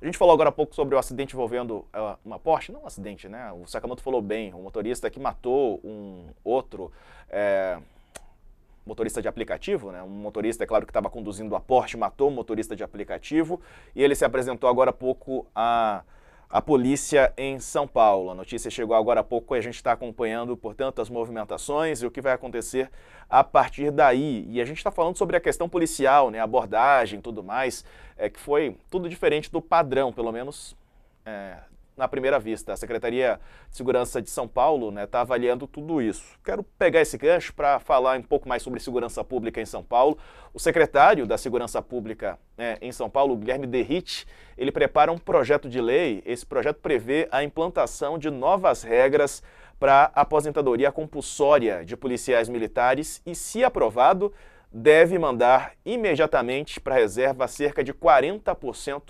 A gente falou agora há pouco sobre o acidente envolvendo uma Porsche, não um acidente, né? O Sakamoto falou bem, um motorista que matou um outro é, motorista de aplicativo, né? Um motorista, é claro, que estava conduzindo a Porsche, matou um motorista de aplicativo e ele se apresentou agora há pouco à polícia em São Paulo. A notícia chegou agora há pouco e a gente está acompanhando, portanto, as movimentações e o que vai acontecer a partir daí. E a gente está falando sobre a questão policial, né? A abordagem e tudo mais, que foi tudo diferente do padrão, pelo menos na primeira vista. A Secretaria de Segurança de São Paulo está avaliando tudo isso. Quero pegar esse gancho para falar um pouco mais sobre segurança pública em São Paulo. O secretário da Segurança Pública em São Paulo, Guilherme Derrite, ele prepara um projeto de lei. Esse projeto prevê a implantação de novas regras para a aposentadoria compulsória de policiais militares e, se aprovado, deve mandar imediatamente para a reserva cerca de 40%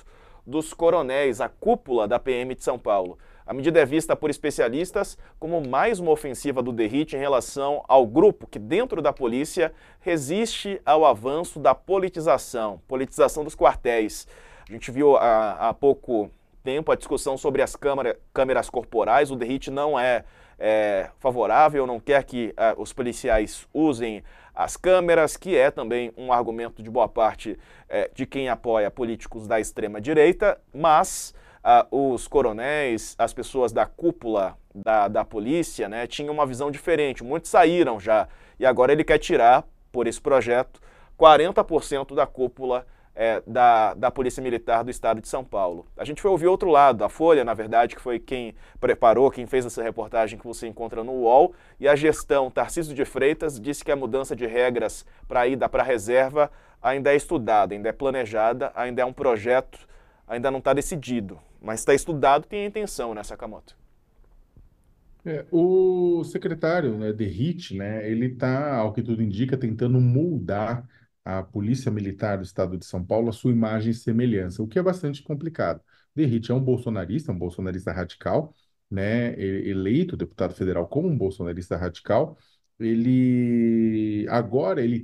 dos coronéis, a cúpula da PM de São Paulo. A medida é vista por especialistas como mais uma ofensiva do Derrite em relação ao grupo que, dentro da polícia, resiste ao avanço da politização dos quartéis. A gente viu há pouco tempo a discussão sobre as câmeras corporais. O Derrite não é favorável, não quer que os policiais usem as câmeras, que é também um argumento de boa parte de quem apoia políticos da extrema-direita, mas os coronéis, as pessoas da cúpula da polícia, né, tinham uma visão diferente. Muitos saíram já, e agora ele quer tirar, por esse projeto, 40% da cúpula da Polícia Militar do Estado de São Paulo. A gente foi ouvir outro lado, a Folha, na verdade, que foi quem preparou, quem fez essa reportagem que você encontra no UOL, e a gestão Tarcísio de Freitas disse que a mudança de regras para a ida para a reserva ainda é estudada, ainda é planejada, ainda é um projeto, ainda não está decidido, mas está estudado, tem a intenção, né, Sakamoto? O secretário, né, Derrite, né, ele está, ao que tudo indica, tentando moldar a Polícia Militar do Estado de São Paulo à sua imagem e semelhança, o que é bastante complicado. Derrite é um bolsonarista radical, né, eleito deputado federal como um bolsonarista radical. Ele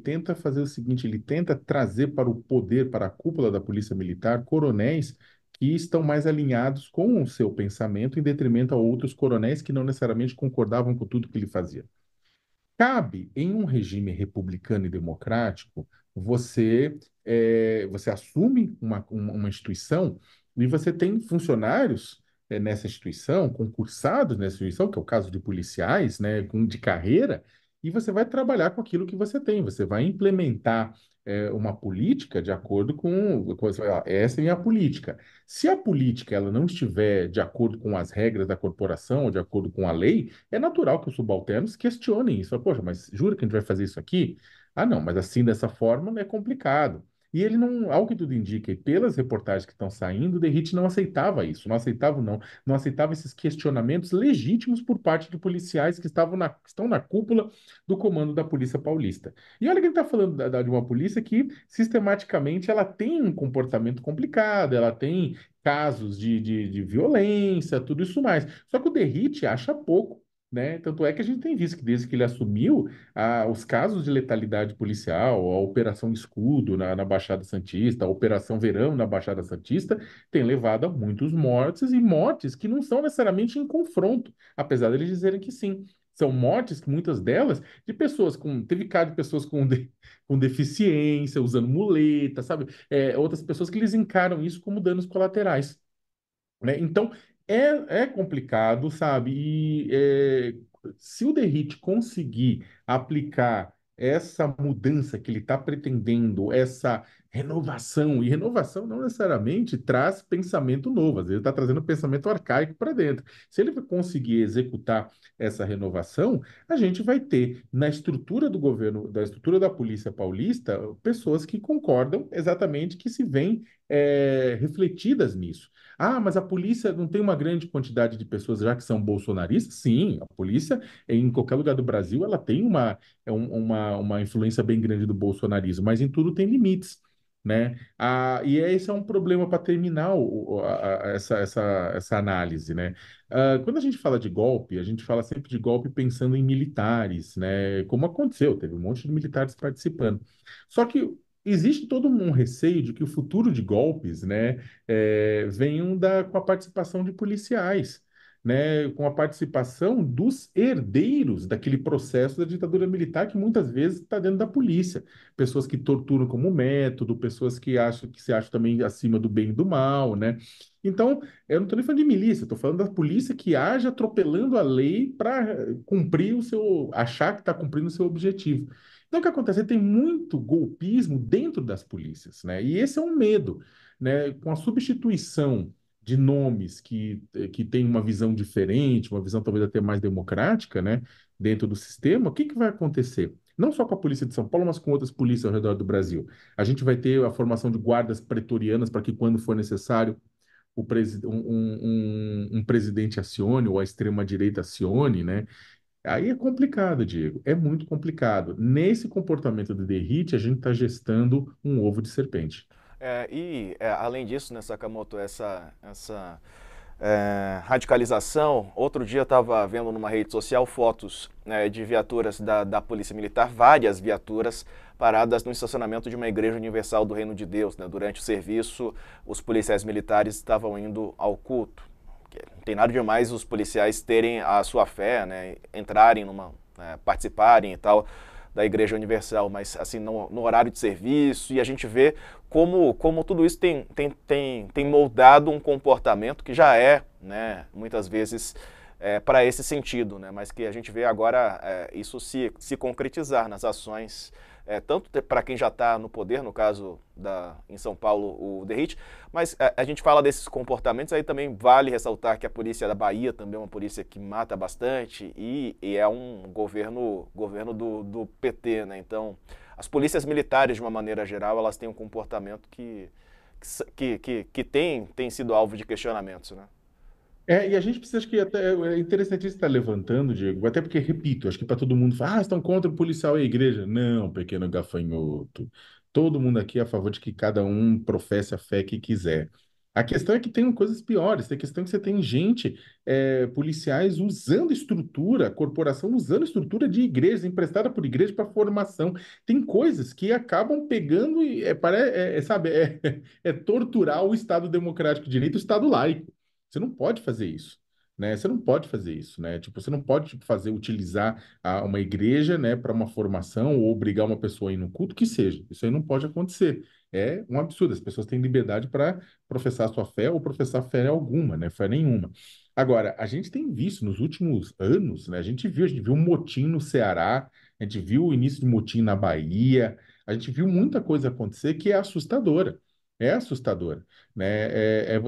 tenta fazer o seguinte, ele tenta trazer para o poder, para a cúpula da Polícia Militar, coronéis que estão mais alinhados com o seu pensamento, em detrimento a outros coronéis que não necessariamente concordavam com tudo que ele fazia. Cabe, em um regime republicano e democrático, você assume uma instituição e você tem funcionários nessa instituição, concursados nessa instituição, que é o caso de policiais, né, de carreira, e você vai trabalhar com aquilo que você tem, você vai implementar uma política de acordo essa é a minha política. Se a política ela não estiver de acordo com as regras da corporação ou de acordo com a lei, é natural que os subalternos questionem isso. Poxa, mas jura que a gente vai fazer isso aqui? Ah, não, mas assim, dessa forma, é complicado. E ele não, ao que tudo indica, e pelas reportagens que estão saindo, o Derrite não aceitava isso, não aceitava esses questionamentos legítimos por parte de policiais que estão na cúpula do comando da Polícia Paulista. E olha que ele está falando de uma polícia que, sistematicamente, ela tem um comportamento complicado, ela tem casos de violência, tudo isso mais. Só que o Derrite acha pouco, né? Tanto é que a gente tem visto que desde que ele assumiu, os casos de letalidade policial, a Operação Escudo na Baixada Santista, a Operação Verão na Baixada Santista, tem levado a muitos mortes e mortes que não são necessariamente em confronto, apesar deles dizerem que sim. São mortes, que muitas delas, de pessoas com. Teve caso de pessoas com deficiência, usando muleta, sabe? Outras pessoas que eles encaram isso como danos colaterais, né? Então, é complicado, sabe? Se o Derrite conseguir aplicar essa mudança que ele está pretendendo, essa renovação, e renovação não necessariamente traz pensamento novo, às vezes está trazendo pensamento arcaico para dentro. Se ele conseguir executar essa renovação, a gente vai ter na estrutura do governo, da estrutura da Polícia Paulista, pessoas que concordam exatamente que se veem refletidas nisso. Ah, mas a polícia não tem uma grande quantidade de pessoas já que são bolsonaristas? Sim, a polícia, em qualquer lugar do Brasil, ela tem uma influência bem grande do bolsonarismo, mas em tudo tem limites, né? Esse é um problema para terminar essa análise, né? Quando a gente fala de golpe, a gente fala sempre de golpe pensando em militares, né? Como aconteceu, teve um monte de militares participando. Só que existe todo um receio de que o futuro de golpes, né, venham com a participação de policiais, né, com a participação dos herdeiros daquele processo da ditadura militar que muitas vezes está dentro da polícia. Pessoas que torturam como método, pessoas que se acham também acima do bem e do mal, né? Então, eu não estou nem falando de milícia, estou falando da polícia que age atropelando a lei para cumprir achar que está cumprindo o seu objetivo. Então, o que acontece? Tem muito golpismo dentro das polícias, né? E esse é um medo, né? Com a substituição de nomes que têm uma visão diferente, uma visão talvez até mais democrática, né? Dentro do sistema, o que que vai acontecer? Não só com a polícia de São Paulo, mas com outras polícias ao redor do Brasil. A gente vai ter a formação de guardas pretorianas para que, quando for necessário, um presidente acione, ou a extrema-direita acione, né? Aí é complicado, Diego, é muito complicado. Nesse comportamento de derrite, a gente está gestando um ovo de serpente. Além disso, né, Sakamoto, essa radicalização, outro dia eu estava vendo numa rede social fotos, né, de viaturas da Polícia Militar, várias viaturas paradas no estacionamento de uma igreja universal do Reino de Deus. Né? Durante o serviço, os policiais militares estavam indo ao culto. Não tem nada demais os policiais terem a sua fé, né, entrarem participarem e tal da Igreja Universal, mas assim no horário de serviço, e a gente vê como tudo isso tem moldado um comportamento que já é, né, muitas vezes para esse sentido, né, mas que a gente vê agora isso se concretizar nas ações, tanto para quem já está no poder, no caso em São Paulo, o Derrite, mas a gente fala desses comportamentos, aí também vale ressaltar que a polícia da Bahia também é uma polícia que mata bastante e é um governo do PT, né? Então, as polícias militares, de uma maneira geral, elas têm um comportamento que tem sido alvo de questionamentos, né? E a gente precisa, acho que até é interessante isso estar levantando, Diego, até porque, repito, acho que para todo mundo falar, estão contra o policial e a igreja. Não, pequeno gafanhoto. Todo mundo aqui é a favor de que cada um professe a fé que quiser. A questão é que tem coisas piores. A questão é que você tem gente, policiais usando estrutura, corporação usando estrutura de igreja, emprestada por igreja para formação. Tem coisas que acabam pegando e, sabe, é torturar o Estado Democrático de Direito, o Estado laico. Você não pode fazer isso, né? Você não pode fazer isso, né? Tipo, você não pode tipo, utilizar uma igreja, né, para uma formação ou obrigar uma pessoa a ir no culto, que seja. Isso aí não pode acontecer. É um absurdo. As pessoas têm liberdade para professar sua fé ou professar fé alguma, né? Fé nenhuma. Agora, a gente tem visto nos últimos anos, né? A gente viu um motim no Ceará, a gente viu o início de motim na Bahia, a gente viu muita coisa acontecer que é assustadora. É assustadora, né?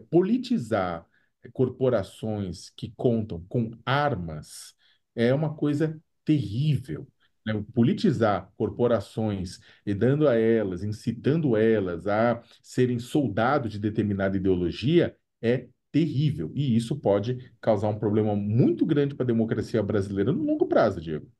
Politizar corporações que contam com armas é uma coisa terrível, né? Politizar corporações e dando a elas, incitando elas a serem soldados de determinada ideologia é terrível. E isso pode causar um problema muito grande para a democracia brasileira no longo prazo, Diego.